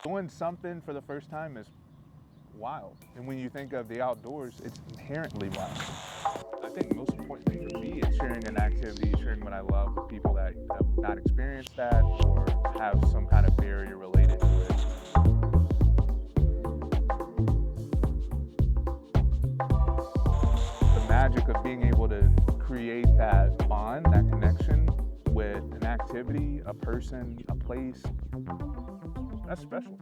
Doing something for the first time is wild. And when you think of the outdoors, it's inherently wild. I think most important thing for me is sharing an activity, sharing what I love with people that have not experienced that or have some kind of barrier related to it. The magic of being able to create that bond, that connection with an activity, a person, a place, that's special.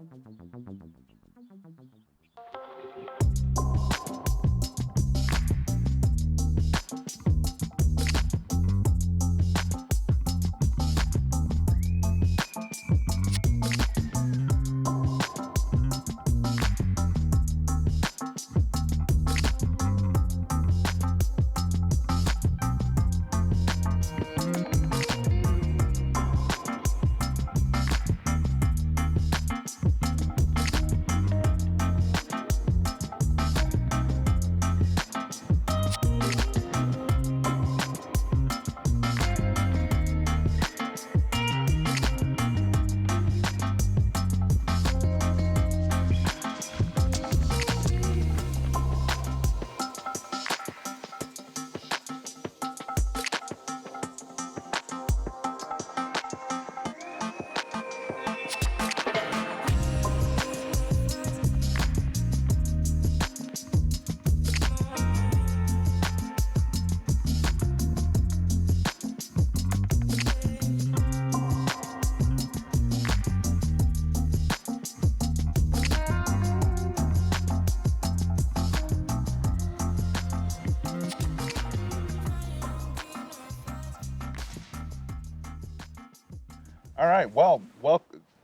All right,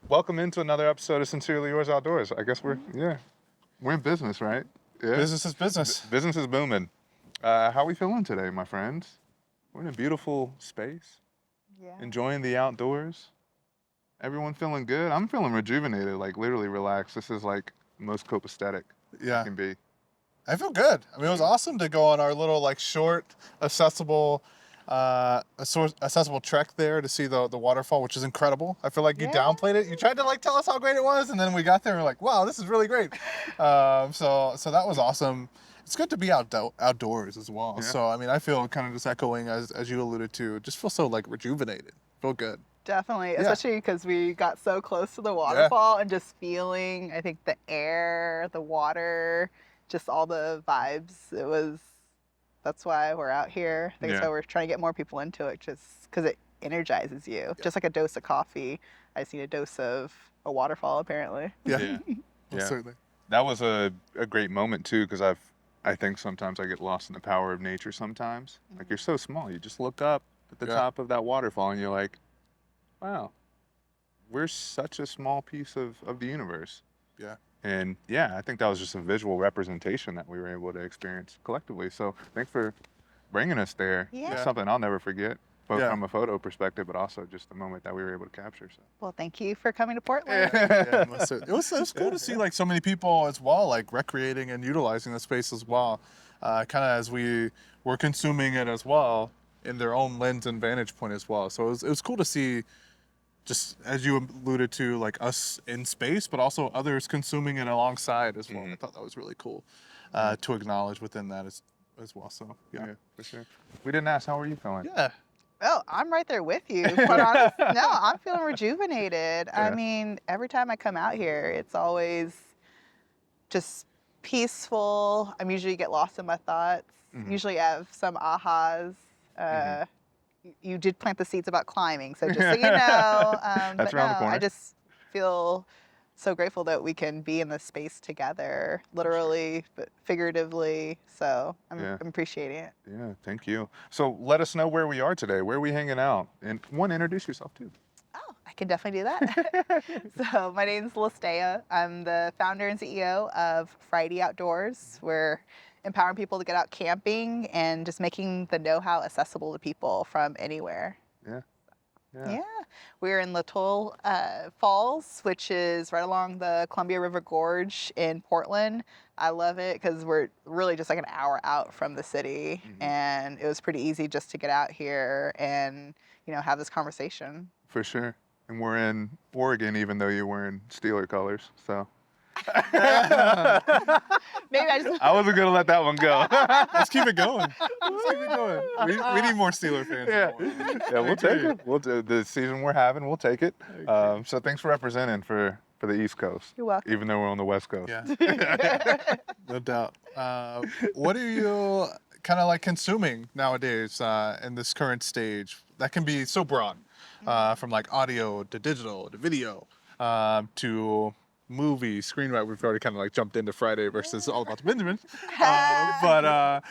welcome into another episode of Sincerely Yours Outdoors. I guess we're in business, right? Yeah. Business is business. Business is booming. How we feeling today, my friends? We're in a beautiful space, enjoying the outdoors. Everyone feeling good? I'm feeling rejuvenated, like literally relaxed. This is like most copacetic it can be. I feel good. I mean, it was awesome to go on our little like short, accessible trek there to see the waterfall, which is incredible. I feel like you downplayed it. You tried to like tell us how great it was, and then we got there and we're like, wow, this is really great. So that was awesome. It's good to be outdoors as well. Yeah. So I mean, I feel kind of just echoing as you alluded to, just feel so like rejuvenated. Feel good. Definitely, especially because we got so close to the waterfall and just feeling, I think, the air, the water, just all the vibes. That's why we're out here. I think that's why we're trying to get more people into it, just because it energizes you. Just like a dose of coffee, I just need a dose of a waterfall, apparently. Yeah. Certainly. That was a great moment, too, because I think sometimes I get lost in the power of nature sometimes. Like, you're so small. You just look up at the top of that waterfall, and you're like, wow, we're such a small piece of the universe. Yeah. And I think that was just a visual representation that we were able to experience collectively. So thanks for bringing us there. Yeah. It's something I'll never forget, both from a photo perspective, but also just the moment that we were able to capture. So. Well, thank you for coming to Portland. It was cool to see like so many people as well, like recreating and utilizing the space as well, kind of as we were consuming it as well in their own lens and vantage point as well. So it was cool to see, just as you alluded to, like us in space, but also others consuming it alongside as well. I thought that was really cool to acknowledge within that as well. So yeah, for sure. We didn't ask, how are you feeling? Yeah. Well, I'm right there with you. But I'm feeling rejuvenated. Yeah. I mean, every time I come out here, it's always just peaceful. I usually get lost in my thoughts. Usually have some ahas. You did plant the seeds about climbing, so just so you know. That's around the corner. I just feel so grateful that we can be in this space together, literally, but figuratively. So I'm appreciating it. Yeah, thank you. So let us know where we are today. Where are we hanging out? And introduce yourself too. Oh, I can definitely do that. So my name's Lestarya. I'm the founder and CEO of Fridie Outdoors. We're empowering people to get out camping and just making the know-how accessible to people from anywhere. Yeah. We're in Latourell Falls, which is right along the Columbia River Gorge in Portland. I love it because we're really just like an hour out from the city, and it was pretty easy just to get out here and have this conversation. For sure. And we're in Oregon, even though you're wearing Steeler colors. So Maybe I just. I wasn't gonna let that one go. Let's keep it going. Let's keep it going. We need more Steeler fans. Yeah, we'll take it. We'll the season we're having, we'll take it. So thanks for representing for the East Coast. You're welcome. Even though we're on the West Coast. Yeah. No doubt. What are you kind of like consuming nowadays in this current stage? That can be so broad, from like audio to digital to video to movies, screenwriting. We've already kind of like jumped into Friday versus All About the Benjamins. But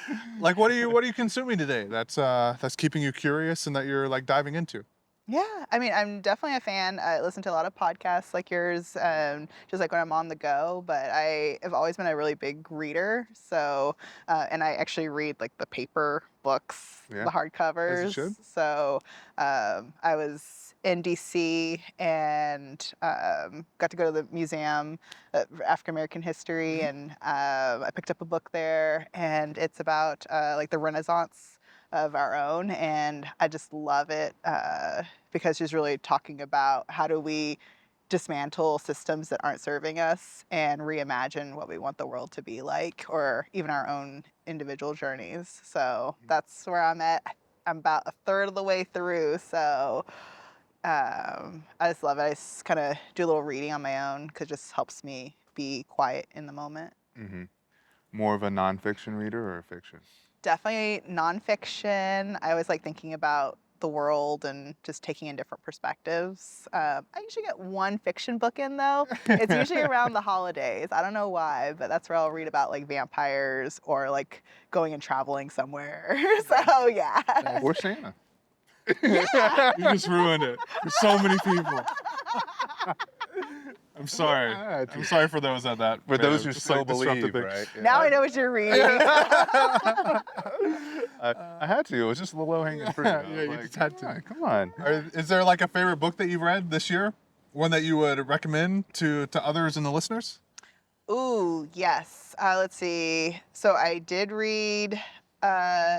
like, what are you consuming today? That's keeping you curious and that you're like diving into. Yeah, I mean, I'm definitely a fan. I listen to a lot of podcasts like yours, just like when I'm on the go. But I have always been a really big reader. So, and I actually read like the paper books, Yeah, the hardcovers. as you should. So, I was in DC and got to go to the museum of African American history, and I picked up a book there, and it's about like the Renaissance of our own, and I just love it because she's really talking about how do we dismantle systems that aren't serving us and reimagine what we want the world to be like, or even our own individual journeys. So that's where I'm at. I'm about a third of the way through, so I just love it. I just kind of do a little reading on my own because it just helps me be quiet in the moment. Mm-hmm. More of a nonfiction reader or fiction? Definitely nonfiction. I always like thinking about the world and just taking in different perspectives. I usually get one fiction book in though. It's usually around the holidays. I don't know why, but that's where I'll read about like vampires or like going and traveling somewhere. So yeah. Or Santa. Yeah. You just ruined it for so many people. I'm sorry. I'm sorry for those at that. For those who just, still like, disrupted believe, things. right? Now I know what you're reading. I had to. It was just a little low-hanging fruit. I was Yeah, you like, just had to. Come on. Is there like a favorite book that you've read this year? One that you would recommend to others and the listeners? Ooh, yes. Let's see. So I did read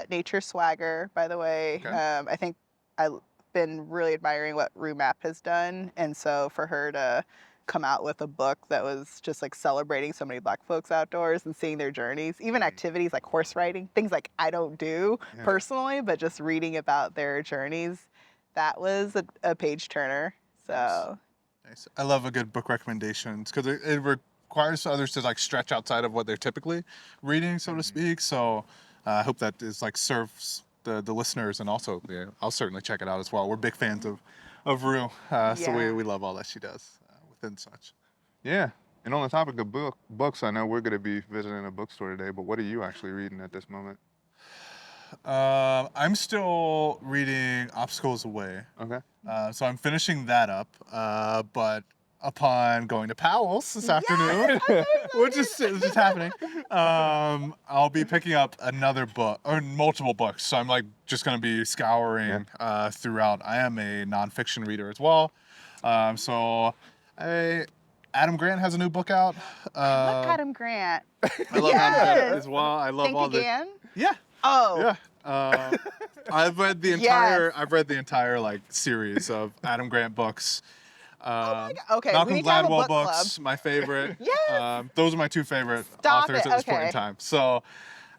Nature Swagger, by the way. Okay. I think I've been really admiring what Mapp has done. And so for her to come out with a book that was just like celebrating so many Black folks outdoors and seeing their journeys, even activities like horse riding, things like I don't do personally, but just reading about their journeys, that was a page turner. So Nice. I love a good book recommendations because it requires others to like stretch outside of what they're typically reading, so to speak. So I hope that is like serves the listeners, and also I'll certainly check it out as well. We're big fans of Rue, so we love all that she does within such. Yeah. And on the topic of books, I know we're going to be visiting a bookstore today, but what are you actually reading at this moment? I'm still reading Obstacles Away. Okay. So I'm finishing that up, but upon going to Powell's this afternoon, which is just happening, I'll be picking up another book, or multiple books. So I'm like just going to be scouring throughout. I am a nonfiction reader as well. So Adam Grant has a new book out. I love Adam Grant. I love Adam Grant as well. I love Think all Again? Yeah. Oh. Yeah. I've read the entire like series of Adam Grant books. God. Okay, we Malcolm need to have a Gladwell book club. books, my favorite. Yes. Those are my two favorite Stop authors it. at this point in Okay. time. So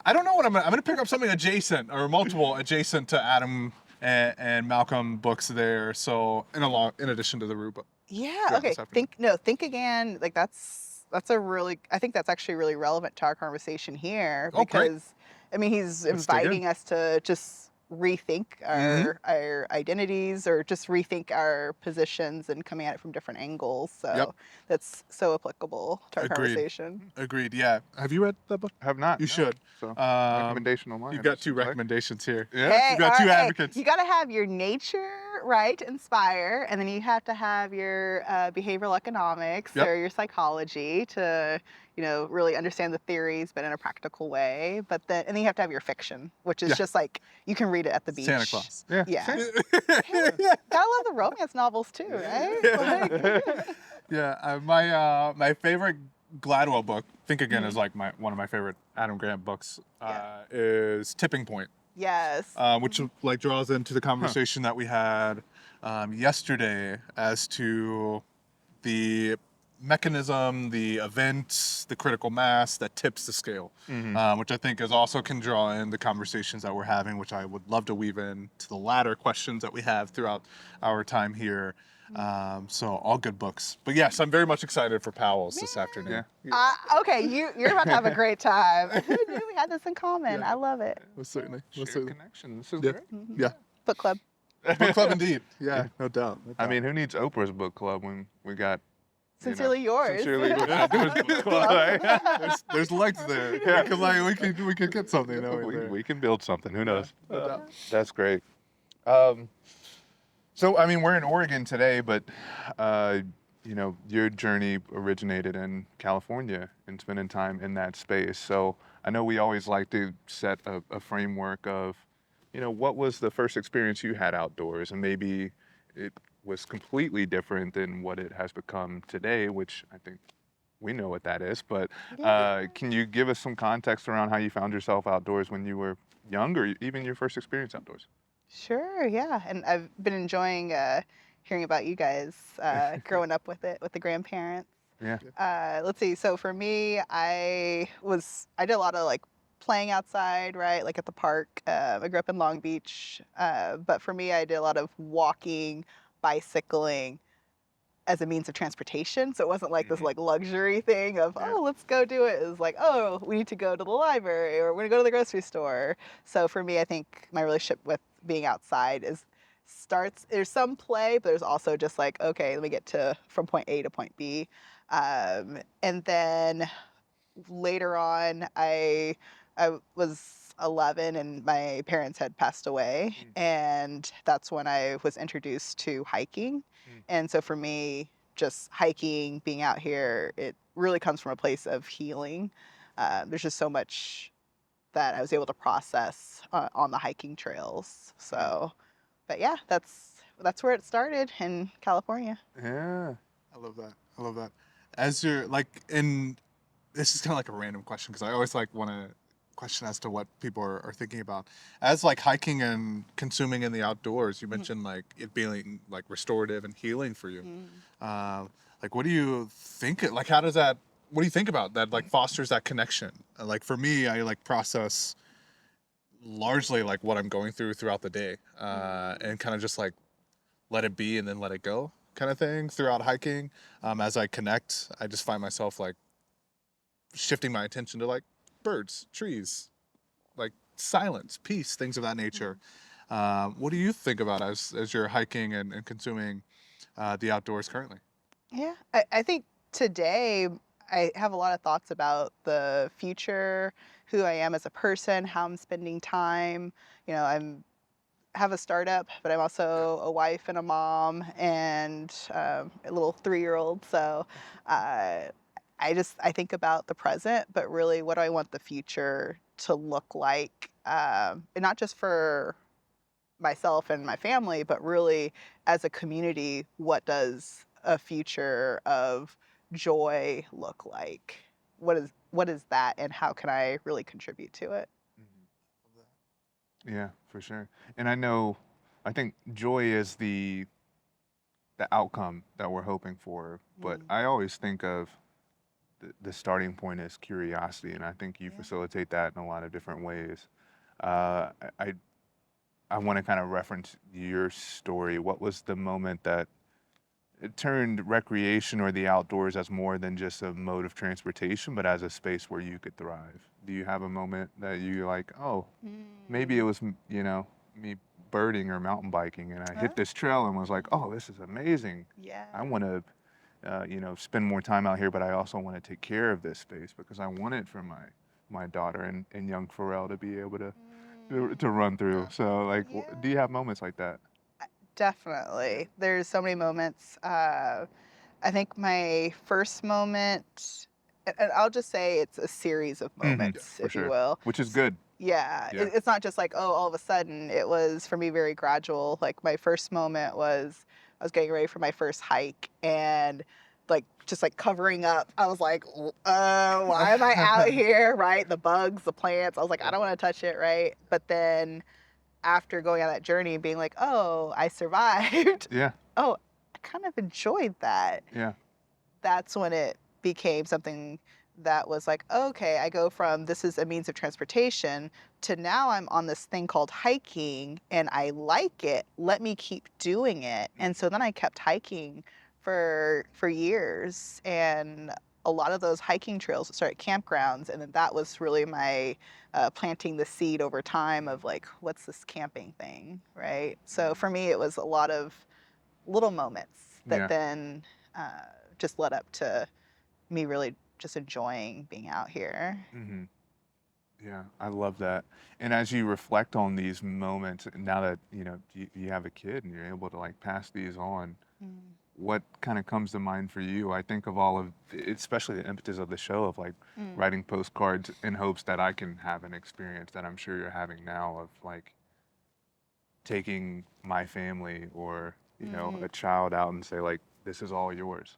I don't know what I'm gonna pick up something adjacent or multiple adjacent to Adam and Malcolm books there. So in addition to the Rue book. Yeah. Yeah, Okay. this afternoon. Think Again. Like that's a really. I think that's actually really relevant to our conversation here Oh, great. because I mean he's Let's dig in. inviting us to just rethink our identities or just rethink our positions and coming at it from different angles. So that's so applicable to our conversation. Agreed. Yeah. Have you read that book? Have not. You no. should. So, recommendation on mine. You've got two Right? recommendations here. Yeah. Hey, You've got all two right, hey, advocates. you got to have your nature, right, inspire, and then you have to have your behavioral economics Yep. or your psychology to, really understand the theories, but in a practical way. But then, and then you have to have your fiction, which is just like you can read it at the beach. Santa Claus. Yeah. Yeah. Gotta love the romance novels too, right? Like, Yeah, my favorite Gladwell book, Think Again, is like one of my favorite Adam Grant books. Is Tipping Point, yes. which like draws into the conversation that we had yesterday as to the mechanism, the event, the critical mass that tips the scale, which I think is also can draw in the conversations that we're having, which I would love to weave in to the latter questions that we have throughout our time here. So all good books. But yes, I'm very much excited for Powell's this afternoon. Yeah. Okay, you're about to have a great time. Who knew we had this in common? Yeah. I love it. Most certainly. Most Shared certainly. connection. This is Yeah. great. Yeah. Book club. Book club indeed. Yeah, no doubt. No I doubt. mean, who needs Oprah's book club when we got Sincerely yours. Sincerely Yours book club, right? there's legs there. Yeah. We could get something. We can build something. Who knows? No doubt. That's great. So, I mean, we're in Oregon today, but, you know, your journey originated in California and spending time in that space. So I know we always like to set a framework of, you know, what was the first experience you had outdoors? And maybe it was completely different than what it has become today, which I think we know what that is. But can you give us some context around how you found yourself outdoors when you were young, or even your first experience outdoors? Sure, yeah. And I've been enjoying hearing about you guys growing up with it, with the grandparents. Yeah. Let's see. So for me, I did a lot of like playing outside, right? Like at the park. I grew up in Long Beach. But for me, I did a lot of walking, bicycling as a means of transportation. So it wasn't like this like luxury thing of, oh, let's go do it. It was like, oh, we need to go to the library or we're gonna go to the grocery store. So for me, I think my relationship with being outside there's some play, but there's also just like, okay, let me get from point A to point B. And then later on, I was 11 and my parents had passed away. And that's when I was introduced to hiking. And so for me, just hiking, being out here, it really comes from a place of healing. There's just so much that I was able to process on the hiking trails. So, but yeah, that's where it started in California. Yeah. I love that. I love that. As you're like this is kind of like a random question because I always like want to question as to what people are thinking about. As like hiking and consuming in the outdoors, you mentioned like it being like restorative and healing for you. Like what do you think? Like how does that? What do you think about that? Like fosters that connection. Like for me, I like process largely like what I'm going through throughout the day, and kind of just like let it be and then let it go kind of thing throughout hiking. As I connect, I just find myself like shifting my attention to like birds, trees, like silence, peace, things of that nature. What do you think about as you're hiking and consuming the outdoors currently? Yeah, I think today I have a lot of thoughts about the future, who I am as a person, how I'm spending time. You know, have a startup, but I'm also a wife and a mom and a little 3-year-old. So I think about the present, but really what do I want the future to look like? And not just for myself and my family, but really as a community, what does a future of joy look like? What is that, and how can I really contribute to it? Yeah, for sure. And I think joy is the outcome that we're hoping for, but I always think of the starting point is curiosity, and I think you facilitate that in a lot of different ways. I want to kind of reference your story. What was the moment that it turned recreation or the outdoors as more than just a mode of transportation, but as a space where you could thrive? Do you have a moment that you like, oh, maybe it was, you know, me birding or mountain biking and I hit this trail and was like, oh, this is amazing. Yeah. I want to, you know, spend more time out here, but I also want to take care of this space because I want it for my daughter and young Pharrell to be able to run through. So like, do you have moments like that? Definitely. There's so many moments. I think my first moment, and I'll just say it's a series of moments, if you will. Which is good. Yeah. It's not just like, oh, all of a sudden. It was, for me, very gradual. Like my first moment was I was getting ready for my first hike and like just like covering up. I was like, why am I out here, right? The bugs, the plants. I was like, I don't want to touch it, right? But then after going on that journey and being like, oh, I survived. Yeah. Oh, I kind of enjoyed that. Yeah. That's when it became something that was like, okay, I go from this is a means of transportation to now I'm on this thing called hiking and I like it. Let me keep doing it. And so then I kept hiking for years, and a lot of those hiking trails started campgrounds, and then that was really my planting the seed over time of like, what's this camping thing, right? So for me, it was a lot of little moments that then just led up to me really just enjoying being out here. Mm-hmm. Yeah, I love that. And as you reflect on these moments, now that you have a kid and you're able to like pass these on, what kind of comes to mind for you? I think of all of, especially the impetus of the show of like writing postcards in hopes that I can have an experience that I'm sure you're having now of like taking my family or a child out and say like, this is all yours.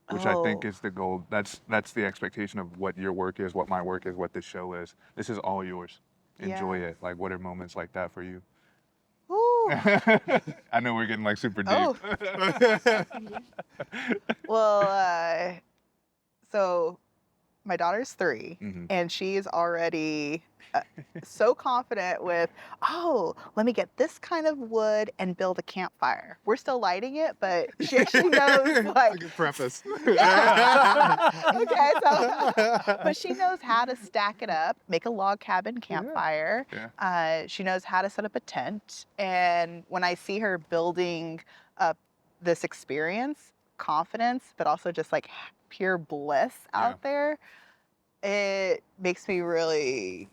Which I think is the goal. That's the expectation of what your work is, what my work is, what this show is. This is all yours. Enjoy it. Like, what are moments like that for you? Ooh. I know we're getting like super deep. Oh. Well, so my daughter's 3, and she's already so confident with, oh, let me get this kind of wood and build a campfire. We're still lighting it, but she knows like. A good preface. Yeah. Okay, so but she knows how to stack it up, make a log cabin campfire. Yeah. She knows how to set up a tent, and when I see her building up this experience, confidence, but also just like pure bliss out there, it makes me really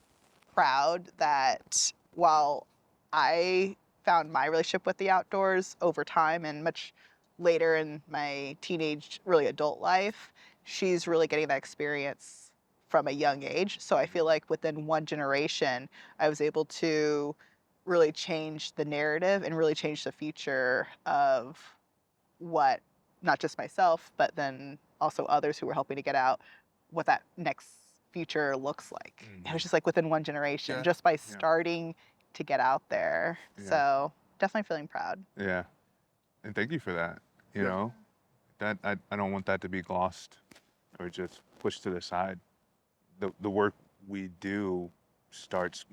proud that while I found my relationship with the outdoors over time and much later in my teenage, really adult life, she's really getting that experience from a young age. So I feel like within one generation, I was able to really change the narrative and really change the future of what, not just myself, but then also others who were helping to get out, what that next future looks like. It was just like within one generation, just by starting to get out there. So definitely feeling proud. Yeah. And thank you for that. You know, that I don't want that to be glossed or just pushed to the side. The work we do starts,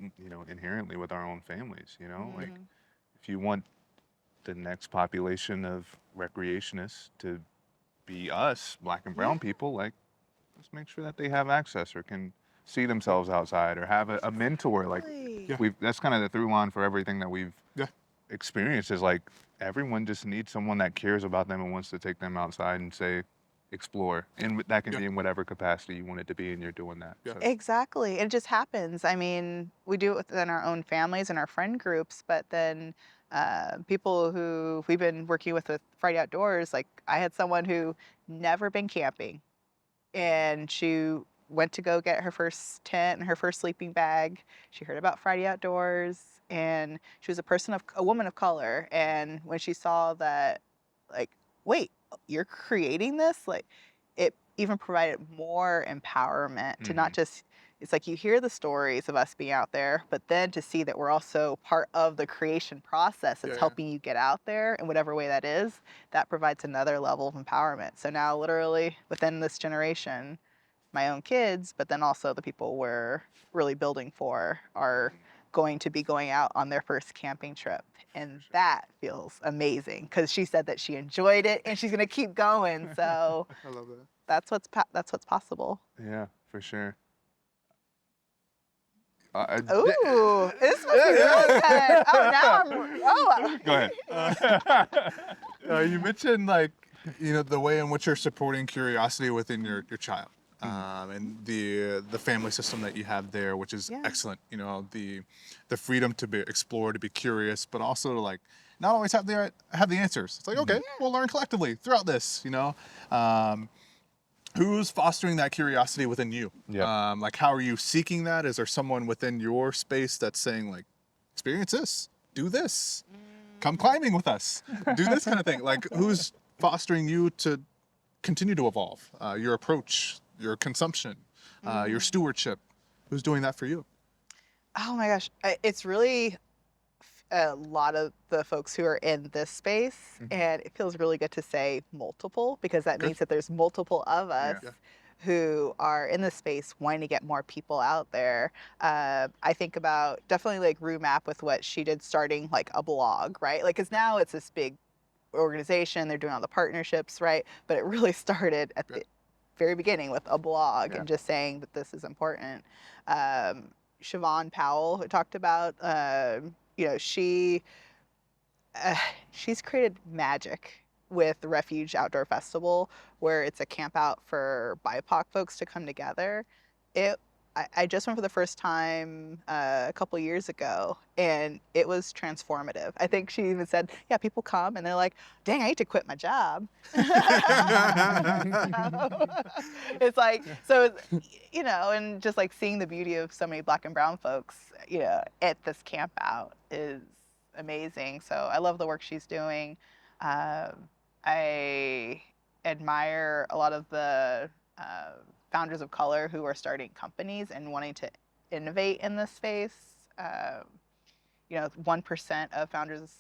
inherently with our own families, like if you want the next population of recreationists to be us, Black and brown people, like, let's make sure that they have access or can see themselves outside or have a mentor. Like that's kind of the through line for everything that we've experienced is like everyone just needs someone that cares about them and wants to take them outside and say, explore. And that can be in whatever capacity you want it to be, and you're doing that. So. Exactly. It just happens. I mean, we do it within our own families and our friend groups, but then people who we've been working with Fridie Outdoors, like I had someone who never been camping, and she went to go get her first tent and her first sleeping bag. She heard about Fridie Outdoors, and she was a woman of color. And when she saw that, like, wait, you're creating this, like, it even provided more empowerment to not just, it's like you hear the stories of us being out there, but then to see that we're also part of the creation process that's helping you get out there in whatever way that is, that provides another level of empowerment. So now literally within this generation, my own kids, but then also the people we're really building for are going to be going out on their first camping trip. And that feels amazing because she said that she enjoyed it and she's going to keep going. So I love that. That's what's possible. Yeah, for sure. Ooh, this was really good. Oh, now Go ahead. You mentioned like, the way in which you're supporting curiosity within your child. And the family system that you have there, which is excellent. The freedom to explore, to be curious, but also to like not always have the answers. It's like, okay, we'll learn collectively throughout this. Who's fostering that curiosity within you? Yeah. Like, how are you seeking that? Is there someone within your space that's saying like, experience this, do this, come climbing with us, do this kind of thing? Like, who's fostering you to continue to evolve your approach, your consumption, your stewardship? Who's doing that for you? Oh my gosh, it's really a lot of the folks who are in this space, and it feels really good to say multiple, because that means that there's multiple of us who are in this space wanting to get more people out there. I think about definitely like Mapp with what she did, starting like a blog, right? Like, because now it's this big organization, they're doing all the partnerships, right? But it really started at the very beginning with a blog and just saying that this is important. Siobhan Powell, who talked about, you know, she's created magic with the Refuge Outdoor Festival, where it's a camp out for BIPOC folks to come together. I just went for the first time a couple years ago, and it was transformative. I think she even said, yeah, people come and they're like, dang, I hate to quit my job. It's like, so, you know, and just like seeing the beauty of so many Black and brown folks, you know, at this camp out is amazing. So I love the work she's doing. I admire a lot of the founders of color who are starting companies and wanting to innovate in this space. You know, 1% of founders,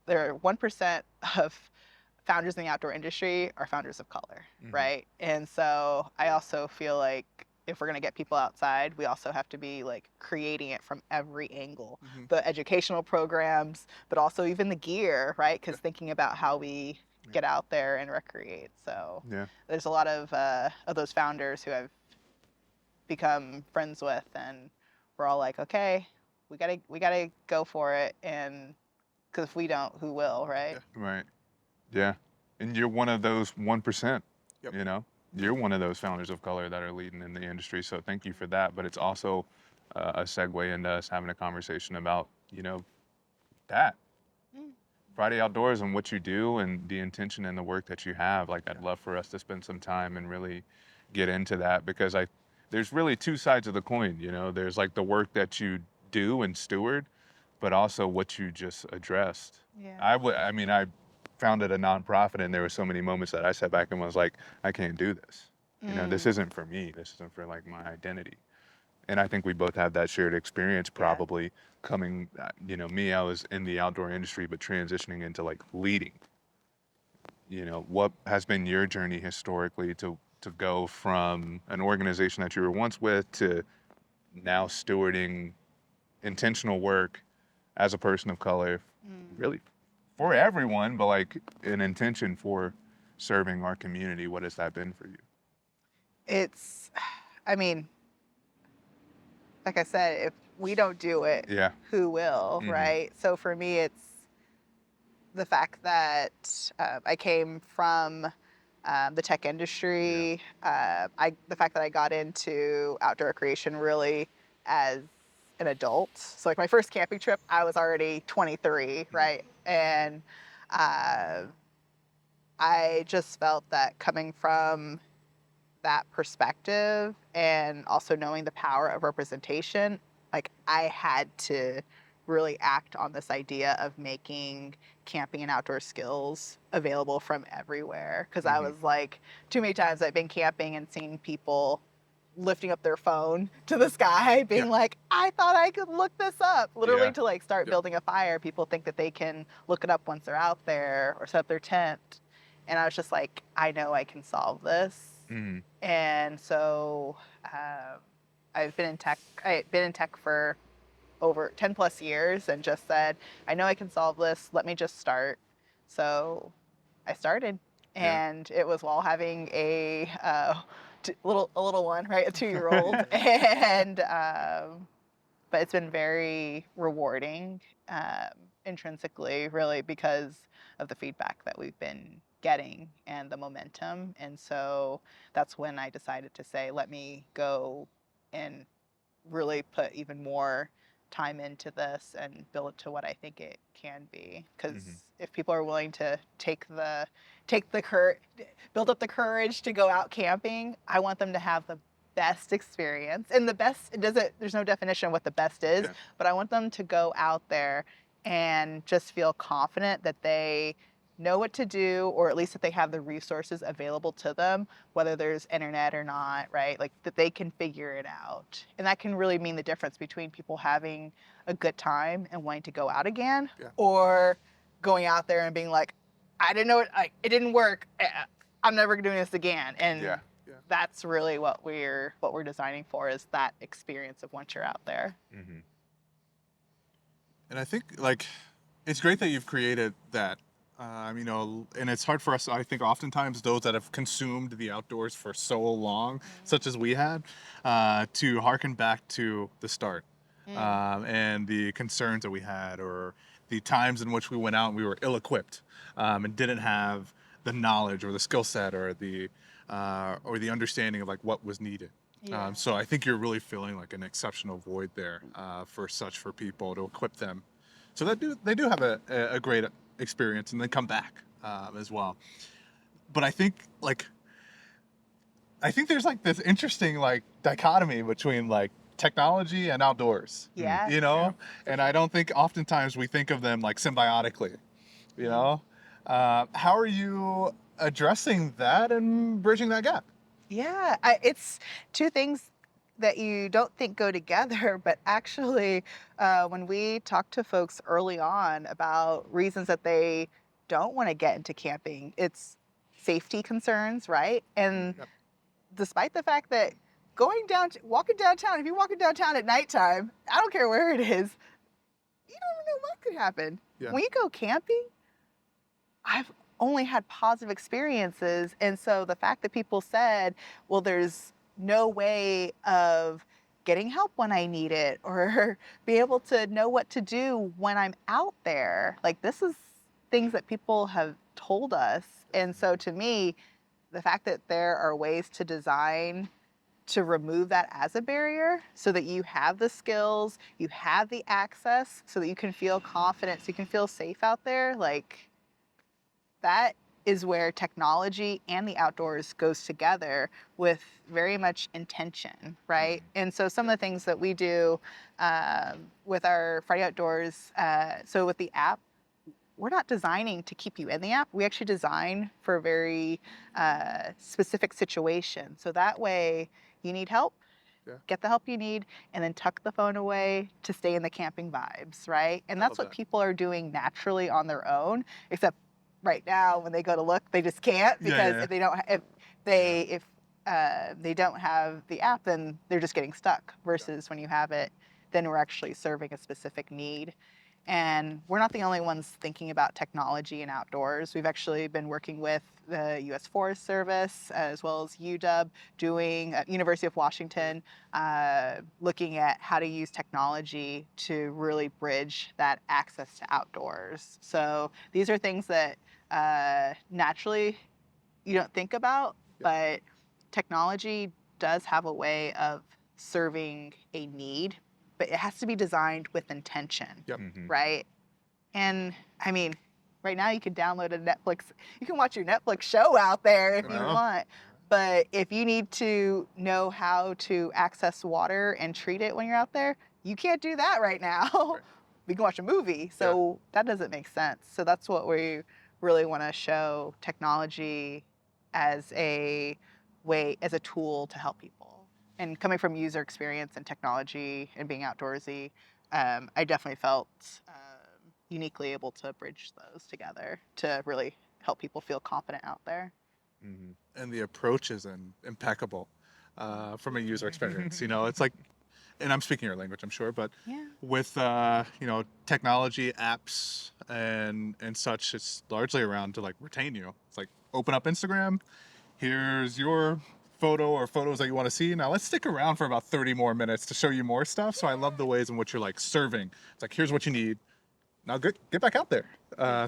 there are 1% of founders in the outdoor industry are founders of color, right? And so I also feel like if we're going to get people outside, we also have to be like creating it from every angle, the educational programs, but also even the gear, right? Because thinking about how we get out there and recreate. So there's a lot of those founders who I've become friends with, and we're all like, okay, we gotta go for it, and because if we don't, who will, right? Right. Yeah. And you're one of those 1%. You know, you're one of those founders of color that are leading in the industry. So thank you for that. But it's also a segue into us having a conversation about, you know, that. Fridie Outdoors and what you do and the intention and the work that you have. Like, I'd love for us to spend some time and really get into that, because there's really two sides of the coin, you know. There's like the work that you do and steward, but also what you just addressed. I mean, I founded a nonprofit, and there were so many moments that I sat back and was like, I can't do this. You know, this isn't for me. This isn't for like my identity. And I think we both have that shared experience, probably coming, you know, me, I was in the outdoor industry, but transitioning into like leading. You know, what has been your journey historically to go from an organization that you were once with to now stewarding intentional work as a person of color, really for everyone, but like an intention for serving our community? What has that been for you? It's, I mean, like I said, if we don't do it, who will, right? So for me, it's the fact that I came from the tech industry, the fact that I got into outdoor recreation really as an adult. So like my first camping trip, I was already 23, right? And I just felt that coming from that perspective and also knowing the power of representation, like I had to really act on this idea of making camping and outdoor skills available from everywhere. Because I was like, too many times I've been camping and seen people lifting up their phone to the sky, being like, I thought I could look this up, literally to like start building a fire. People think that they can look it up once they're out there or set up their tent. And I was just like, I know I can solve this. And so I've been in tech for over 10 plus years, and just said, I know I can solve this. Let me just start. So I started, and it was while having a little one, right, a 2-year-old, and but it's been very rewarding intrinsically, really, because of the feedback that we've been getting and the momentum. And so that's when I decided to say, let me go and really put even more time into this and build it to what I think it can be. Because if people are willing to build up the courage to go out camping, I want them to have the best experience. And the best, there's no definition of what the best is, but I want them to go out there and just feel confident that they know what to do, or at least that they have the resources available to them, whether there's internet or not, right? Like that they can figure it out. And that can really mean the difference between people having a good time and wanting to go out again, or going out there and being like, I didn't know it didn't work. I'm never doing this again. And that's really what we're designing for, is that experience of once you're out there. Mm-hmm. And I think like it's great that you've created that. And it's hard for us, I think, oftentimes those that have consumed the outdoors for so long, such as we had, to harken back to the start and the concerns that we had, or the times in which we went out and we were ill-equipped and didn't have the knowledge or the skill set or the understanding of like what was needed. So I think you're really feeling like an exceptional void there for people to equip them, so that they do have a great experience and then come back as well. But I think there's like this interesting like dichotomy between like technology and outdoors. Yeah. And I don't think oftentimes we think of them like symbiotically. How are you addressing that and bridging that gap? Yeah, it's two things that you don't think go together, but actually when we talk to folks early on about reasons that they don't want to get into camping, it's safety concerns, right? And despite the fact that walking downtown, if you're walking downtown at nighttime, I don't care where it is, you don't know what could happen. When you go camping, I've only had positive experiences. And so the fact that people said, well, there's no way of getting help when I need it, or be able to know what to do when I'm out there. Like, this is things that people have told us. And so to me, the fact that there are ways to design to remove that as a barrier, so that you have the skills, you have the access, so that you can feel confident, so you can feel safe out there, like, that is where technology and the outdoors goes together with very much intention, right? And so some of the things that we do with our Fridie Outdoors, so with the app, we're not designing to keep you in the app. We actually design for a very specific situation. So that way you need help, get the help you need, and then tuck the phone away to stay in the camping vibes, right? And that's what people are doing naturally on their own, except right now when they go to look, they just can't, because if they don't have the app, then they're just getting stuck, versus when you have it, then we're actually serving a specific need. And we're not the only ones thinking about technology and outdoors. We've actually been working with the U.S. Forest Service, as well as UW, doing University of Washington, looking at how to use technology to really bridge that access to outdoors. So these are things that naturally you don't think about, but technology does have a way of serving a need, but it has to be designed with intention, right? And I mean, right now you can download you can watch your Netflix show out there if you want, but if you need to know how to access water and treat it when you're out there, you can't do that right now. We can watch a movie, so that doesn't make sense. So that's what we really want to show: technology as a tool to help people. And coming from user experience and technology and being outdoorsy, I definitely felt uniquely able to bridge those together to really help people feel confident out there. And the approach is impeccable from a user experience. It's like, and I'm speaking your language, I'm sure, but with technology, apps, and such, it's largely around to like retain you. It's like, open up Instagram, here's your photo or photos that you want to see. Now let's stick around for about 30 more minutes to show you more stuff. So I love the ways in which you're like serving. It's like, here's what you need. Now get back out there.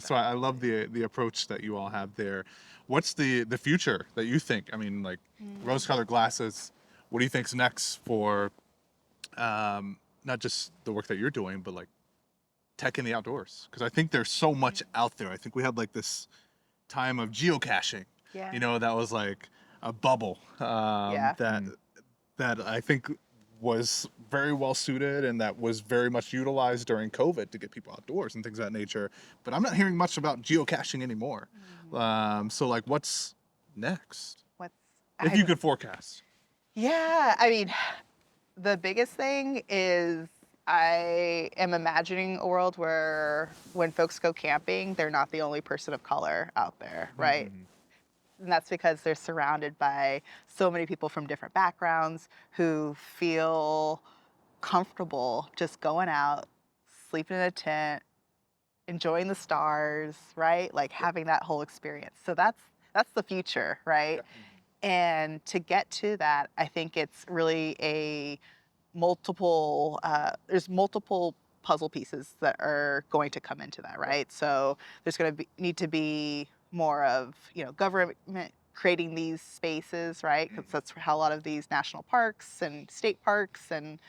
So I love the approach that you all have there. What's the future that you think? I mean, like rose-colored glasses, what do you think's next for not just the work that you're doing, but like tech in the outdoors? Because I think there's so much out there. I think we had like this time of geocaching, that was like a bubble that I think was very well suited and that was very much utilized during COVID to get people outdoors and things of that nature. But I'm not hearing much about geocaching anymore. So like, what's next? If you could forecast. Yeah, I mean, the biggest thing is I am imagining a world where when folks go camping, they're not the only person of color out there, right? And that's because they're surrounded by so many people from different backgrounds who feel comfortable just going out, sleeping in a tent, enjoying the stars, right? Like having that whole experience. So that's the future, right? And to get to that, I think it's really a there's multiple puzzle pieces that are going to come into that, right? So there's going to need to be more of, government creating these spaces, right? Because that's how a lot of these national parks and state parks and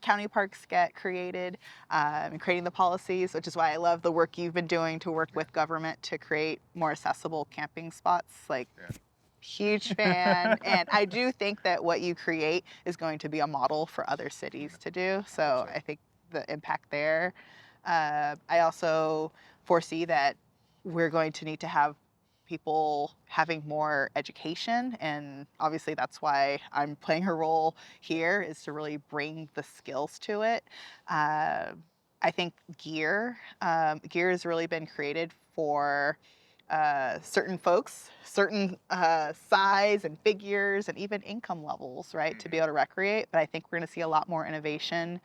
county parks get created, and creating the policies, which is why I love the work you've been doing to work with government to create more accessible camping spots. Like, huge fan. And I do think that what you create is going to be a model for other cities to do. So I think the impact there. I also foresee that we're going to need to have people having more education, and obviously that's why I'm playing a role here, is to really bring the skills to it. I think gear has really been created for certain folks, certain size and figures and even income levels, right, to be able to recreate. But I think we're going to see a lot more innovation,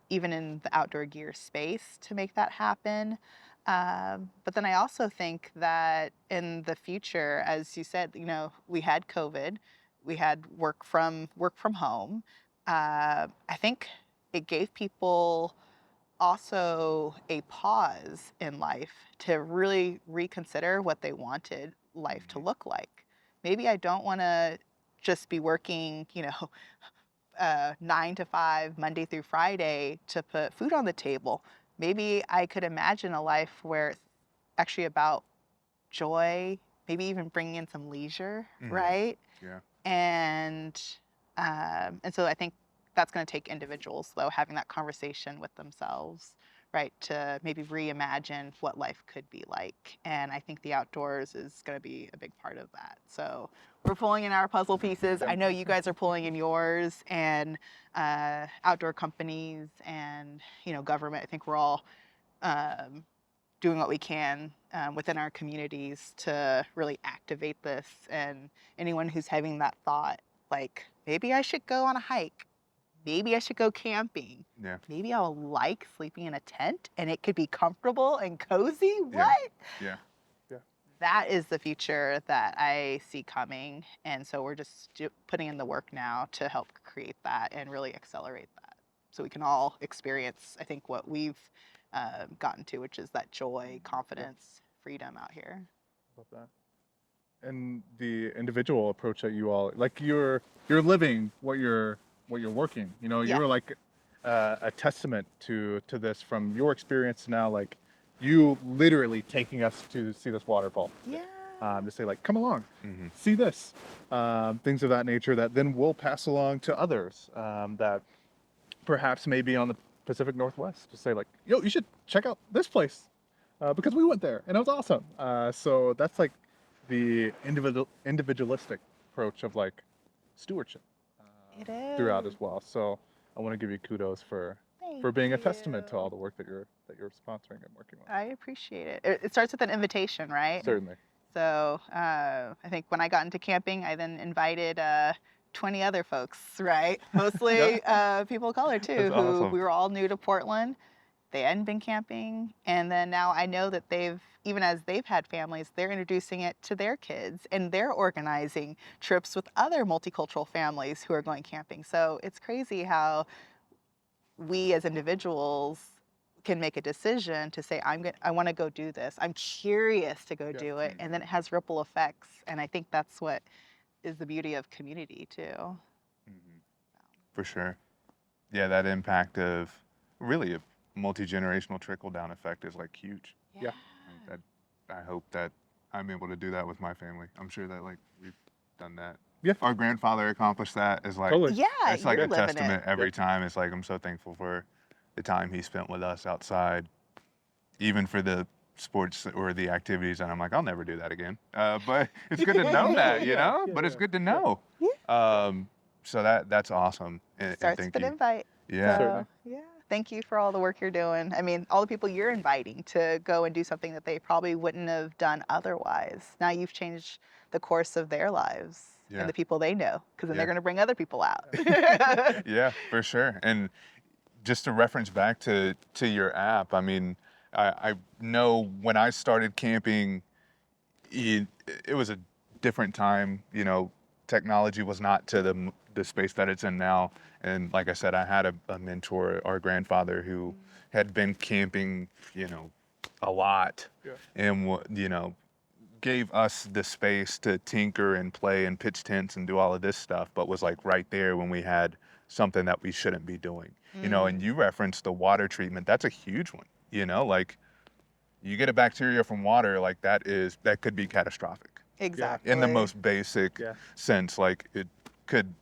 even in the outdoor gear space, to make that happen. But then I also think that in the future, as you said, we had COVID, we had work from home. I think it gave people also a pause in life to really reconsider what they wanted life to look like. Maybe I don't want to just be working, 9 to 5, Monday through Friday, to put food on the table. Maybe I could imagine a life where it's actually about joy, maybe even bringing in some leisure, right? Yeah. And so I think that's going to take individuals, though, having that conversation with themselves, right, to maybe reimagine what life could be like. And I think the outdoors is going to be a big part of that. So we're pulling in our puzzle pieces. I know you guys are pulling in yours, and outdoor companies and, government. I think we're all doing what we can within our communities to really activate this. And anyone who's having that thought, like, maybe I should go on a hike, maybe I should go camping, maybe I'll like sleeping in a tent and it could be comfortable and cozy. What? Yeah. That is the future that I see coming. And so we're just putting in the work now to help create that and really accelerate that, so we can all experience, I think, what we've gotten to, which is that joy, confidence, freedom out here. Love that. And the individual approach that you all, like, you're living what you're working. You're like a testament to this from your experience now. Like, you literally taking us to see this waterfall. To say, like, come along, see this, things of that nature that then we'll pass along to others that perhaps may be on the Pacific Northwest, to say, like, yo, you should check out this place because we went there and it was awesome. So that's like the individualistic approach of, like, stewardship throughout as well. So I want to give you kudos for being a testament to all the work that you're sponsoring and working on. I appreciate it. It starts with an invitation, right? Certainly. So I think when I got into camping, I then invited 20 other folks, right? Mostly people of color too, That's awesome. we were all new to Portland. They hadn't been camping. And then now I know that even as they've had families, they're introducing it to their kids, and they're organizing trips with other multicultural families who are going camping. So it's crazy how we as individuals can make a decision to say, I want to go do this. I'm curious to go do it. And then it has ripple effects. And I think that's what is the beauty of community too. For sure. Yeah, that impact of really a multi-generational trickle-down effect is, like, huge. Yeah. I hope that I'm able to do that with my family. I'm sure that, like, done that. Yeah. Our grandfather accomplished that. Is like Totally. Yeah, it's like you're a living testament it. every time. It's like I'm so thankful for the time he spent with us outside, even for the sports or the activities. And I'm like, I'll never do that again. But it's good to know that, you know. But it's good to know. Yeah. So that's awesome. And Starts thank with an you. invite. Yeah. So, yeah. Thank you for all the work you're doing. I mean, all the people you're inviting to go and do something that they probably wouldn't have done otherwise. Now you've changed the course of their lives Yeah. and the people they know, because then Yeah. they're going to bring other people out. Yeah, for sure. And just to reference back to your app, I mean, I know when I started camping, it was a different time. You know, technology was not to the space that it's in now. And like I said, I had a mentor, our grandfather, who had been camping, you know, a lot, and you know, gave us the space to tinker and play and pitch tents and do all of this stuff, but was like right there when we had something that we shouldn't be doing. You know, and you referenced the water treatment. That's a huge one. You know, like you get a bacteria from water, like that could be catastrophic. Exactly. In the most basic sense, like it could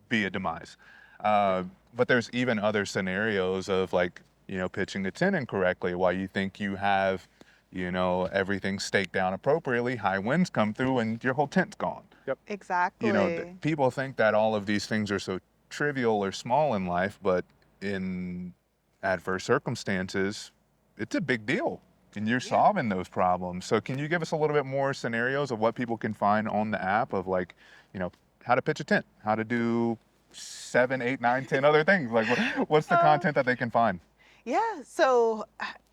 be a demise. But there's even other scenarios of like, you know, pitching a tent incorrectly while you think you have, you know, everything staked down appropriately, high winds come through and your whole tent's gone. Exactly. You know, people think that all of these things are so trivial or small in life, but in adverse circumstances, it's a big deal. And you're solving those problems. So can you give us a little bit more scenarios of what people can find on the app of like, you know, how to pitch a tent, how to do 7, 8, 9, 10 other things? Like what's the content that they can find? Yeah, so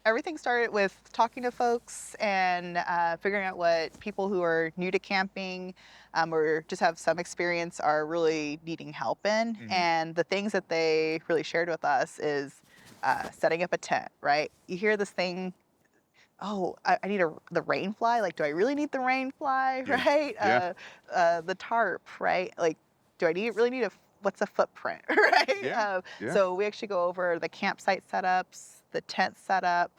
everything started with talking to folks and figuring out what people who are new to camping or just have some experience are really needing help in. And the things that they really shared with us is setting up a tent, right? You hear this thing, oh, I need the rain fly. Like, do I really need the rain fly, right? The tarp, right? Like, do I really need what's a footprint, right? So we actually go over the campsite setups, the tent setup,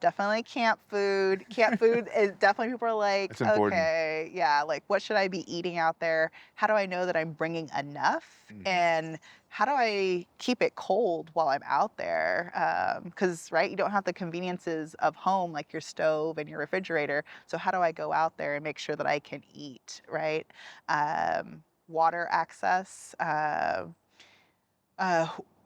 definitely camp food. Camp food is definitely, people are like, It's important. okay, yeah, like what should I be eating out there? How do I know that I'm bringing enough? And how do I keep it cold while I'm out there? Because, right, you don't have the conveniences of home like your stove and your refrigerator. So how do I go out there and make sure that I can eat, right? Water access.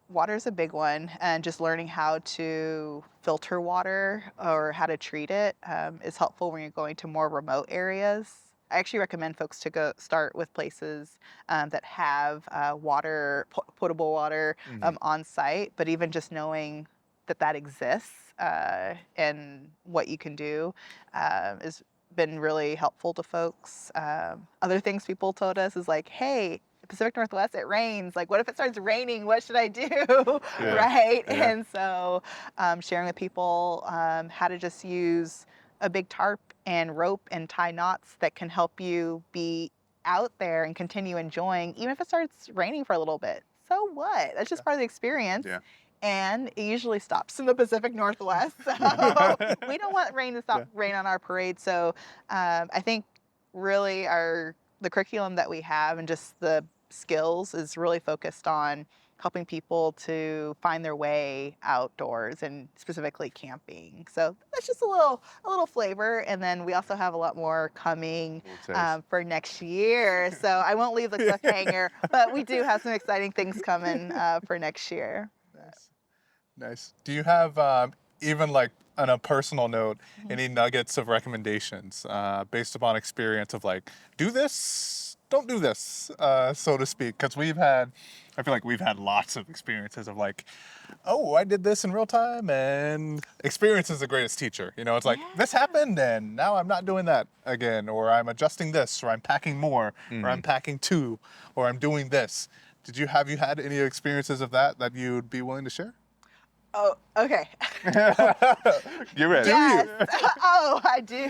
Water is a big one, and just learning how to filter water or how to treat it is helpful when you're going to more remote areas. I actually recommend folks to go start with places that have potable water on site, but even just knowing that exists and what you can do is been really helpful to folks. Other things people told us is like, hey, Pacific Northwest, it rains. Like, what if it starts raining? What should I do? Right? And so sharing with people how to just use a big tarp and rope and tie knots that can help you be out there and continue enjoying, even if it starts raining for a little bit. So what? That's just part of the experience. And it usually stops in the Pacific Northwest. So we don't want rain to stop rain on our parade. So I think really the curriculum that we have and just the skills is really focused on helping people to find their way outdoors and specifically camping. So that's just a little flavor. And then we also have a lot more coming for next year. So I won't leave the cliffhanger, but we do have some exciting things coming for next year. Nice. Do you have, even like on a personal note, any nuggets of recommendations based upon experience of like, do this, don't do this, so to speak? Because I feel like we've had lots of experiences of like, oh, I did this in real time, and experience is the greatest teacher. You know, it's like, this happened, and now I'm not doing that again, or I'm adjusting this, or I'm packing more, or I'm packing 2, or I'm doing this. Have you had any experiences of that you'd be willing to share? Oh, okay. You're ready. Yes. Oh, I do.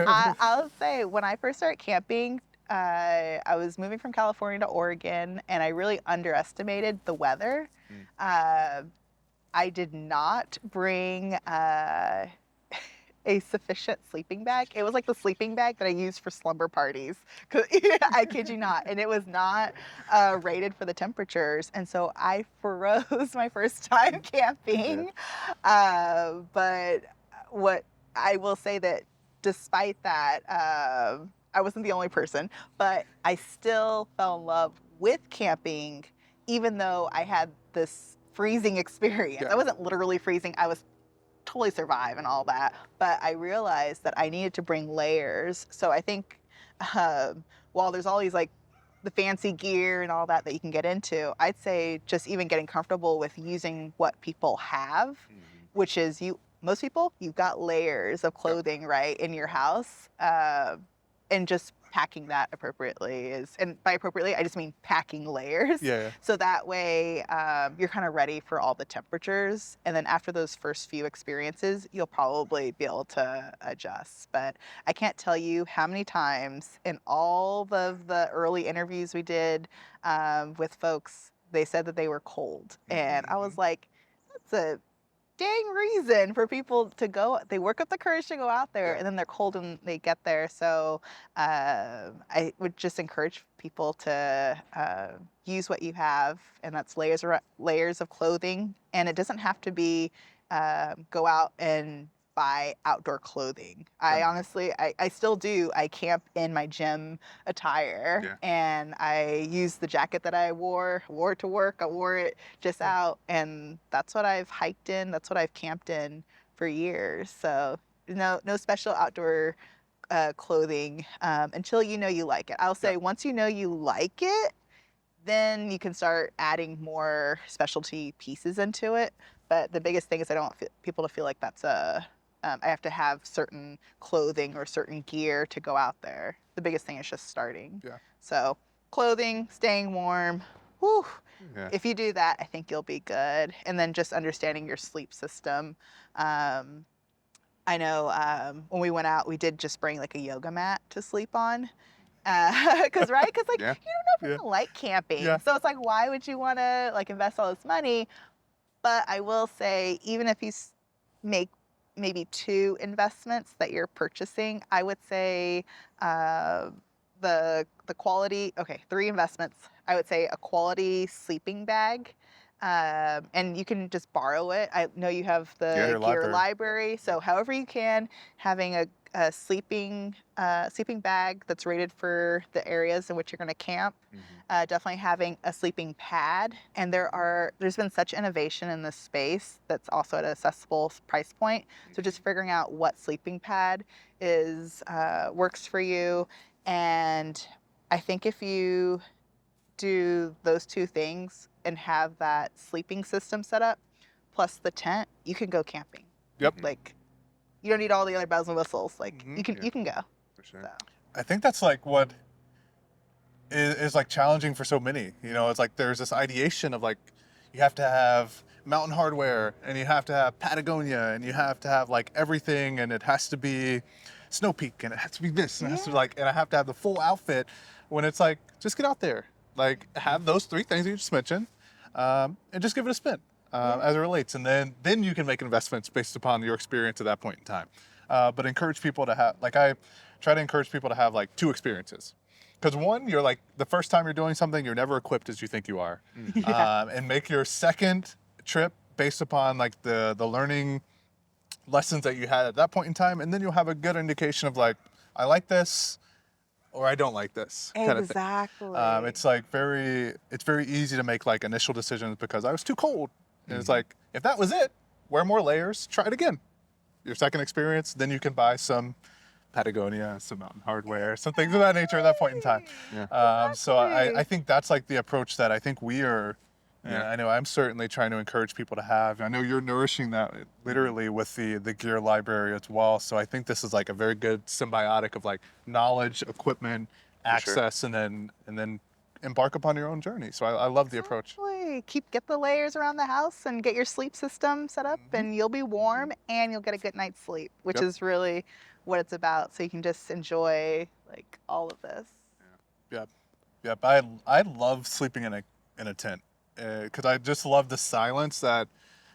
I'll say when I first started camping, I was moving from California to Oregon, and I really underestimated the weather. I did not bring a sufficient sleeping bag. It was like the sleeping bag that I used for slumber parties. 'Cause, I kid you not. And it was not rated for the temperatures. And so I froze my first time camping. But what I will say that despite that, I wasn't the only person, but I still fell in love with camping, even though I had this freezing experience. Yeah. I wasn't literally freezing. I was totally survive and all that, but I realized that I needed to bring layers. So I think while there's all these like the fancy gear and all that that you can get into, I'd say just even getting comfortable with using what people have, which is most people, you've got layers of clothing, right, in your house, and just packing that appropriately and by appropriately, I just mean packing layers. Yeah. So that way you're kind of ready for all the temperatures. And then after those first few experiences, you'll probably be able to adjust. But I can't tell you how many times in all of the early interviews we did with folks, they said that they were cold. And I was like, that's a dang reason for people to go. They work up the courage to go out there, and then they're cold when they get there. So I would just encourage people to use what you have, and that's layers of clothing. And it doesn't have to be go out and buy outdoor clothing. I honestly, I still do. I camp in my gym attire, and I use the jacket that I wore it to work. I wore it just out, and that's what I've hiked in. That's what I've camped in for years. So no special outdoor clothing until you know you like it. I'll say once you know you like it, then you can start adding more specialty pieces into it. But the biggest thing is I don't want people to feel like that's I have to have certain clothing or certain gear to go out there. The biggest thing is just starting. Yeah. So clothing, staying warm. Whew. Yeah. If you do that, I think you'll be good. And then just understanding your sleep system. I know when we went out, we did just bring like a yoga mat to sleep on. Because like you don't know if you're gonna like camping. So it's like, why would you want to like invest all this money? But I will say, even if you make maybe 2 investments that you're purchasing, I would say the quality, 3 investments. I would say a quality sleeping bag, and you can just borrow it. I know you have the gear library, so however you can, having a sleeping bag that's rated for the areas in which you're going to camp. Definitely having a sleeping pad, and there's been such innovation in this space that's also at an accessible price point. So just figuring out what sleeping pad works for you, and I think if you do those 2 things and have that sleeping system set up plus the tent, you can go camping. Like you don't need all the other bells and whistles. Like you can go. For sure. So. I think that's like what is like challenging for so many. You know, it's like there's this ideation of like you have to have mountain hardware and you have to have Patagonia and you have to have like everything, and it has to be Snow Peak and it has to be this and it has to be like, and I have to have the full outfit, when it's like just get out there, like have those 3 things that you just mentioned, and just give it a spin as it relates, and then you can make investments based upon your experience at that point in time. But encourage people to have, like I try to encourage people to have like 2 experiences. Because one, you're like, the first time you're doing something, you're never equipped as you think you are. And make your second trip based upon like the learning lessons that you had at that point in time. And then you'll have a good indication of like, I like this or I don't like this kind of thing. Exactly. It's very easy to make like initial decisions because I was too cold. And it's like, if that was it, wear more layers, try it again. Your second experience, then you can buy some Patagonia, some mountain hardware, some things of that nature at that point in time. So I think that's like the approach that I think we are, I know I'm certainly trying to encourage people to have. I know you're nourishing that literally with the gear library as well. So I think this is like a very good symbiotic of like knowledge, equipment, access, and then embark upon your own journey. So I love the approach. Get the layers around the house and get your sleep system set up, and you'll be warm and you'll get a good night's sleep, which is really what it's about. So you can just enjoy like all of this. Yep. I love sleeping in a tent because I just love the silence that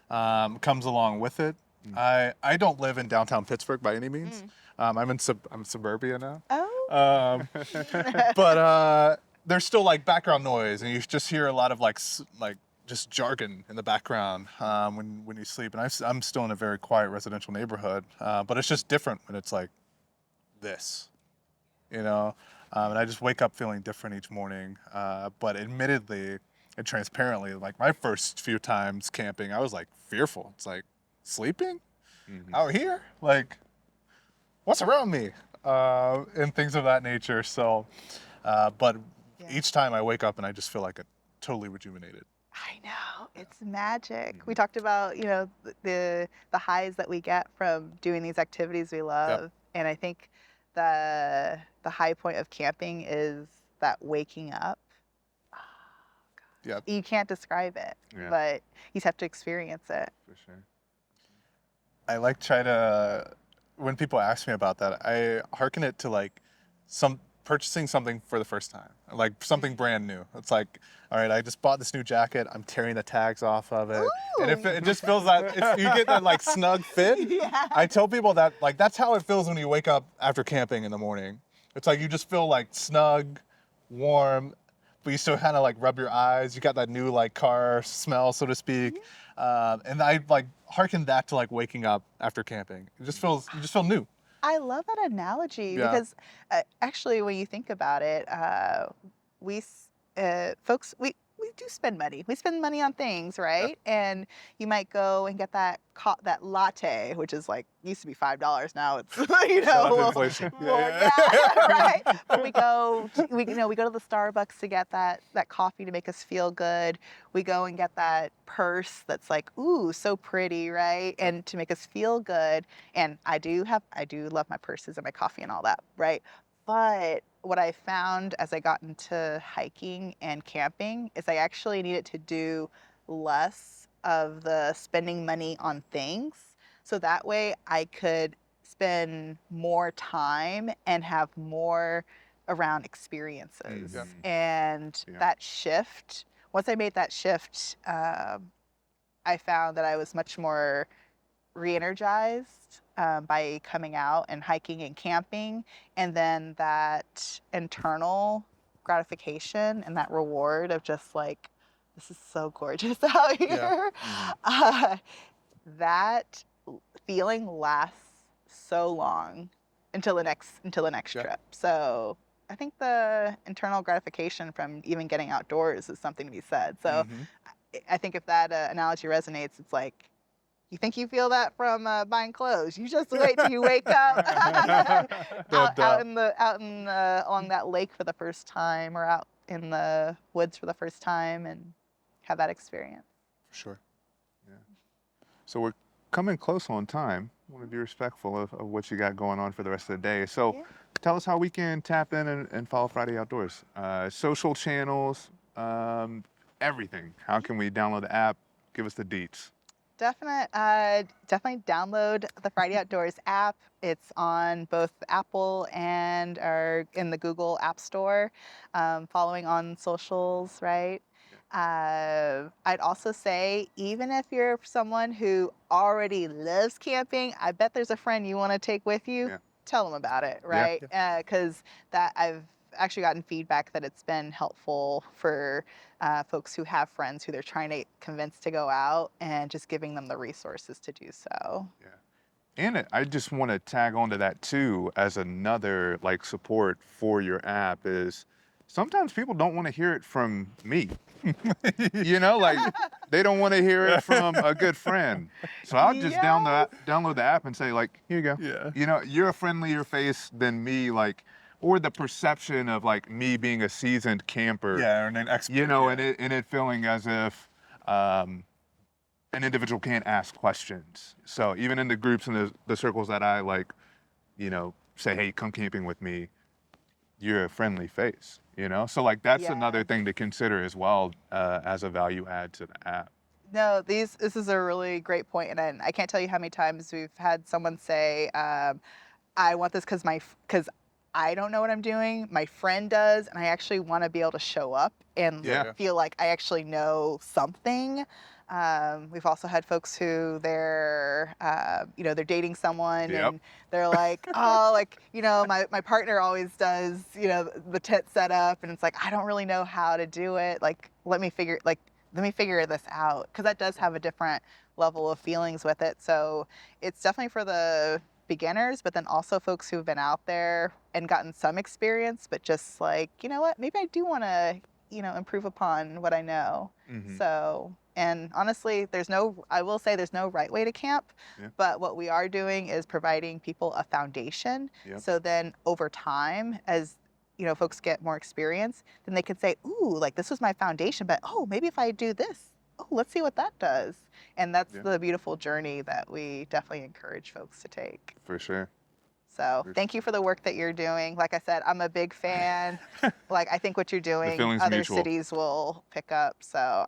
comes along with it. I don't live in downtown Pittsburgh by any means. I'm suburbia now. Oh. But there's still like background noise, and you just hear a lot of like just jargon in the background when you sleep. And I'm still in a very quiet residential neighborhood, but it's just different when it's like this, you know. And I just wake up feeling different each morning. But admittedly and transparently, like my first few times camping, I was like fearful. It's like sleeping out here, like what's around me, and things of that nature. So, but each time I wake up and I just feel like totally rejuvenated. I know, it's magic. We talked about, you know, the highs that we get from doing these activities we love, and I think the high point of camping is that waking up. Oh, God. You can't describe it, but you just have to experience it. For sure. I like try to, when people ask me about that, I hearken it to like purchasing something for the first time, like something brand new. It's like, all right, I just bought this new jacket. I'm tearing the tags off of it. Ooh. And it just feels like you get that like snug fit. Yeah. I tell people that like that's how it feels when you wake up after camping in the morning. It's like you just feel like snug, warm, but you still kind of like rub your eyes. You got that new like car smell, so to speak. And I like hearken that to like waking up after camping. You just feel new. I love that analogy because actually, when you think about it, folks, we do spend money. We spend money on things, right? And you might go and get that latte, which is like used to be $5. Now it's inflation. Right. But we go to the Starbucks to get that coffee to make us feel good. We go and get that purse that's like, ooh, so pretty, right? And to make us feel good. And I do love my purses and my coffee and all that, right? But what I found as I got into hiking and camping is I actually needed to do less of the spending money on things. So that way I could spend more time and have more around experiences. And that shift, once I made that shift, I found that I was much more re-energized by coming out and hiking and camping, and then that internal gratification and that reward of just like, this is so gorgeous out here. That feeling lasts so long until the next trip. So I think the internal gratification from even getting outdoors is something to be said. So I think if that analogy resonates, it's like, you think you feel that from buying clothes? You just wait till you wake up out along that lake for the first time, or out in the woods for the first time, and have that experience. For sure. Yeah. So we're coming close on time. I want to be respectful of what you got going on for the rest of the day. So tell us how we can tap in and follow Fridie Outdoors. Social channels, everything. How can we download the app? Give us the deets. Definitely download the Fridie Outdoors app. It's on both Apple and in the Google App Store. Following on socials, right? I'd also say, even if you're someone who already loves camping, I bet there's a friend you want to take with you. Tell them about it, right? Because I've actually gotten feedback that it's been helpful for folks who have friends who they're trying to convince to go out, and just giving them the resources to do so. And I just want to tag onto that too, as another like support for your app, is sometimes people don't want to hear it from me. You know, like they don't want to hear it from a good friend. So I'll just download the app and say, like, here you go. You know, you're a friendlier face than me, like, or the perception of like me being a seasoned camper. And an expert. You know, and it feeling as if an individual can't ask questions. So even in the groups and the circles that I like, you know, say, hey, come camping with me, you're a friendly face, you know? So like that's another thing to consider as well, as a value add to the app. No, this is a really great point, and I can't tell you how many times we've had someone say, I want this because I don't know what I'm doing, my friend does, and I actually want to be able to show up and feel like I actually know something. We've also had folks who they're dating someone Yep. and they're like, oh, like, my partner always does, the tent setup, and it's like, I don't really know how to do it. Like, let me figure this out, because that does have a different level of feelings with it. So it's definitely for the beginners, but then also folks who've been out there and gotten some experience, but just like, you know what, maybe I do want to, improve upon what I know. Mhm. So, and honestly, I will say there's no right way to camp, Yeah. but what we are doing is providing people a foundation. Yep. So then over time, as folks get more experience, then they can say, ooh, like this was my foundation, but oh, maybe if I do this, oh, let's see what that does. And that's Yeah. the beautiful journey that we definitely encourage folks to take. For sure. So thank you for the work that you're doing. Like I said, I'm a big fan. Like, I think what you're doing, feeling's other mutual. cities will pick up. So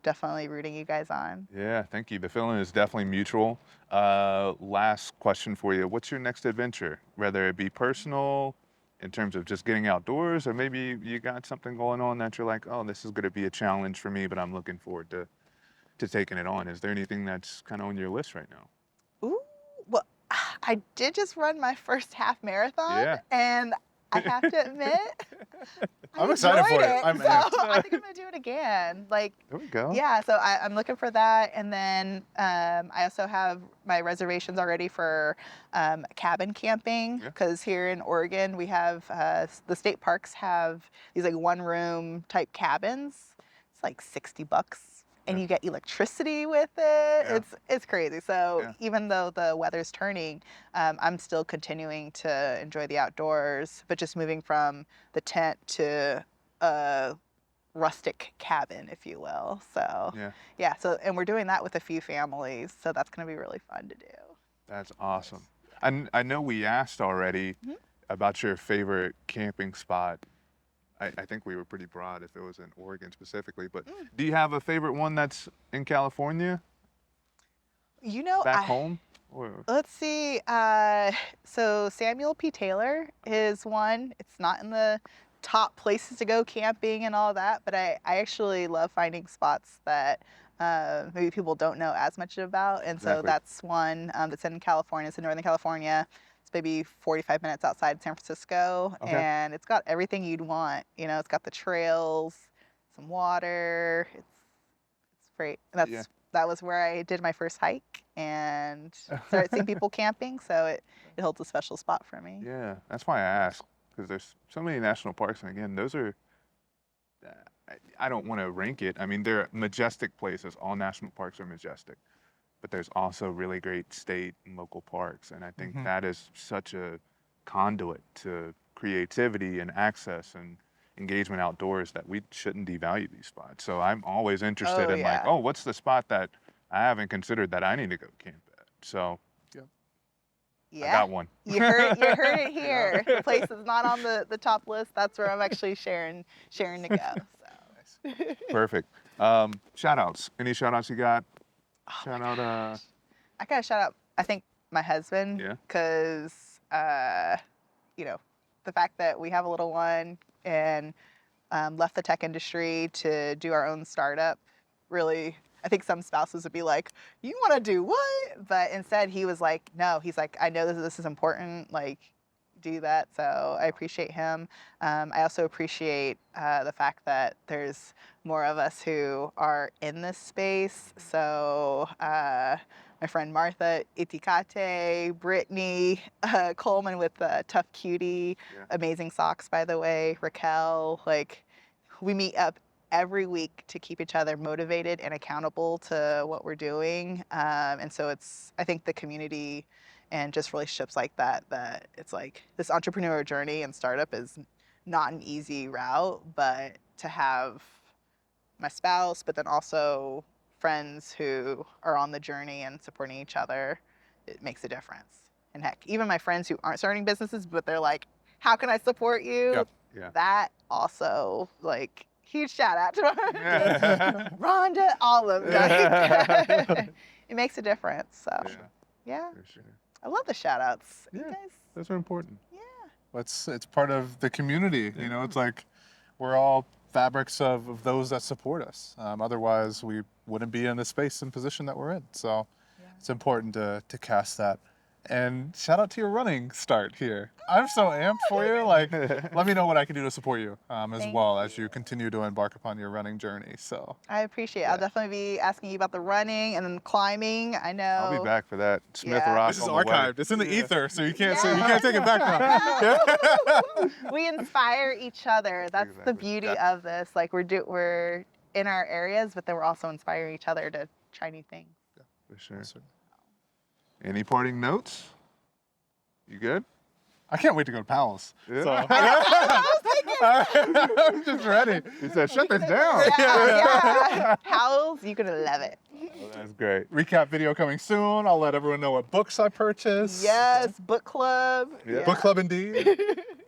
definitely rooting you guys on. Yeah, thank you. The feeling is definitely mutual. Last question for you. What's your next adventure? Whether it be personal, in terms of just getting outdoors, or maybe you got something going on that you're like, oh, this is going to be a challenge for me, but I'm looking forward to taking it on. Is there anything that's kind of on your list right now? Ooh, well, I did just run my first half marathon, Yeah. and I have to admit, I'm excited for enjoyed it. I'm so amped. I think I'm gonna do it again. Like, There we go. yeah, so I'm looking for that, and then I also have my reservations already for cabin camping, Yeah. because here in Oregon we have the state parks have these like one-room type cabins. It's like $60. And Yeah. you get electricity with it. Yeah. It's crazy. So Yeah. even though the weather's turning, I'm still continuing to enjoy the outdoors, but just moving from the tent to a rustic cabin, if you will. So Yeah. So, and we're doing that with a few families, so that's going to be really fun to do. That's awesome. And I know we asked already Mhm. about your favorite camping spot. I think we were pretty broad if it was in Oregon specifically, but do you have a favorite one that's in California, back home? Or Let's see. So Samuel P. Taylor is one. It's not in the top places to go camping and all that, but I actually love finding spots that maybe people don't know as much about. And so Exactly. that's one that's in California. It's in Northern California. It's maybe 45 minutes outside San Francisco. Okay. And it's got everything you'd want. It's got the trails, some water. It's great. And Yeah. that was where I did my first hike and started seeing people camping, so it holds a special spot for me. Yeah, that's why I asked, because there's so many national parks, and again, those are, I don't want to rank it. I mean, they're majestic places. All national parks are majestic, but there's also really great state and local parks, and I think that is such a conduit to creativity and access and engagement outdoors that we shouldn't devalue these spots. So I'm always interested in like, yeah. oh, what's the spot that I haven't considered that I need to go camp at? So I got one. You heard it here. The place is not on the top list. That's where I'm actually sharing to go. So. Perfect. Shout outs. Any shout outs you got? Shout out. I gotta shout out, I think, my husband, Yeah. because the fact that we have a little one and left the tech industry to do our own startup, really, I think some spouses would be like, you want to do what? But instead he was like, no, he's like, I know this is important, like, do that. So I appreciate him. I also appreciate the fact that there's more of us who are in this space. So my friend Martha Itikate, Brittany Coleman with Tough Cutie, amazing socks, by the way, Raquel, like, we meet up every week to keep each other motivated and accountable to what we're doing. And so I think the community and just relationships like that it's like this entrepreneur journey and startup is not an easy route, but to have my spouse, but then also friends who are on the journey and supporting each other, it makes a difference. And heck, even my friends who aren't starting businesses, but they're like, how can I support you? Yep. Yeah. That also, like, huge shout out to Rhonda, all of them. It makes a difference. So, yeah. For sure. I love the shout outs. Yeah. You guys, Those are important. yeah. It's part of the community. You know, it's like we're all fabrics of those that support us. Otherwise, we wouldn't be in the space and position that we're in. So it's important to cast that. And shout out to your running start here. I'm so amped for you. Like, let me know what I can do to support you as you continue to embark upon your running journey. So I appreciate it. I'll definitely be asking you about the running and then climbing. I know. I'll be back for that. Smith Yeah. Rock. this is on the way. archived. It's in the ether, so you can't take it back now. We inspire each other. That's the Exactly. beauty of this. Like we're in our areas, but then we're also inspiring each other to try new things. For sure. Any parting notes? You good? I can't wait to go to Powell's. Yeah. So. I'm just ready. He said, shut this down. Yeah. Howls, you're gonna love it. Oh, that's great. Recap video coming soon. I'll let everyone know what books I purchased. Yes, book club. Yeah. Book club indeed.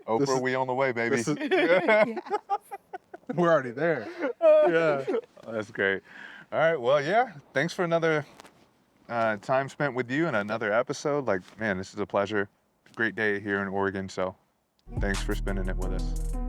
Oprah, we on the way, baby. This is- Yeah. We're already there. Yeah. Oh, that's great. All right. Well, yeah. Thanks for another time spent with you and another episode. Like, man, this is a pleasure. Great day here in Oregon. So thanks for spending it with us.